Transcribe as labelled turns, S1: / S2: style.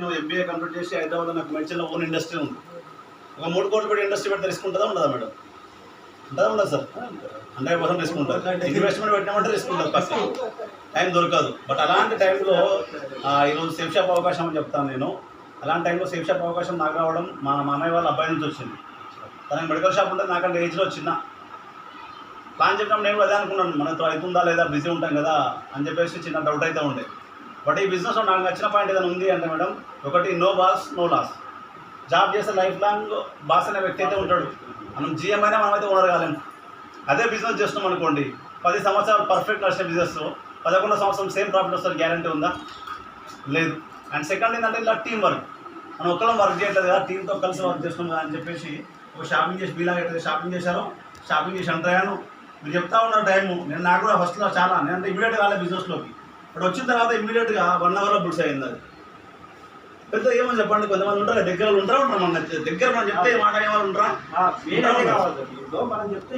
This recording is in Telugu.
S1: నేను ఎంబీఏ కంప్లీట్ చేసి హైదరాబాద్లో నాకు మంచిగా ఓన్ ఇండస్ట్రీ ఉంది. ఒక 3 కోట్లు పెట్టి ఇండస్ట్రీ పెడితే రిస్క్ ఉంటుందా ఉండదా మేడం? ఉంటుందా ఉండదు సార్? 100% రిస్క్ ఉంటుంది. ఇన్వెస్ట్మెంట్ పెట్టినామంటే రిస్క్ ఉంటుంది, పక్క టైం దొరకదు. బట్ అలాంటి టైంలో ఈరోజు సేఫ్ షాప్ అవకాశం అని చెప్తాను నేను. అలాంటి టైంలో సేఫ్ షాప్ అవకాశం నాకు రావడం మా అన్నయ్య వాళ్ళ అబ్బాయి నుంచి వచ్చింది. తనకి మెడికల్ షాప్ ఉంటుంది, నాకంటే ఏజ్లో చిన్న. ప్లాన్ చెప్పినప్పుడు నేను అదే అనుకున్నాను, మనతో అవుతుందా లేదా, బిజీ ఉంటాం కదా అని చెప్పేసి చిన్న డౌట్ అయితే ఉండే. బట్ ఈ బిజినెస్లో నాకు నచ్చిన పాయింట్ ఏదైనా ఉంది అంటే మేడం, ఒకటి no boss no loss. Job చేస్తే లైఫ్ లాంగ్ బాస్ అనే వ్యక్తి అయితే ఉంటాడు. మనం జీఎం అయినా మనమైతే ఓనర్ కాలేము. అదే బిజినెస్ చేస్తున్నాం అనుకోండి, 10 సంవత్సరాలు పర్ఫెక్ట్ నడిచిన బిజినెస్ 11వ సంవత్సరం సేమ్ ప్రాఫిట్ వస్తుంది, గ్యారంటీ ఉందా? లేదు. అండ్ సెకండ్ ఏంటంటే ఇలా టీం వర్క్. మనం ఒక్కళ్ళం వర్క్ చేయట్లేదు కదా, టీంతో కలిసి వర్క్ చేస్తున్నాం కదా అని చెప్పేసి ఒక షాపింగ్ చేసి మీలాగా అయితే షాపింగ్ చేశాను, షాపింగ్ చేసి అంటాను. మీరు చెప్తా ఉన్న టైము నేను నాకు కూడా ఫస్ట్లో చాలా నేను ఇమీడియట్గా రాలేదు బిజినెస్లోకి. ఇప్పుడు వచ్చిన తర్వాత ఇమీడియట్గా 1 అవర్లో బుడ్స్ అయింది. అది పెద్ద ఏమని చెప్పండి, కొంతమంది ఉంటారు దగ్గర ఉంటారా, ఉంటారు మన దగ్గర మనం చెప్తే మాట ఏమైనా ఉంటారా, మనం చెప్తే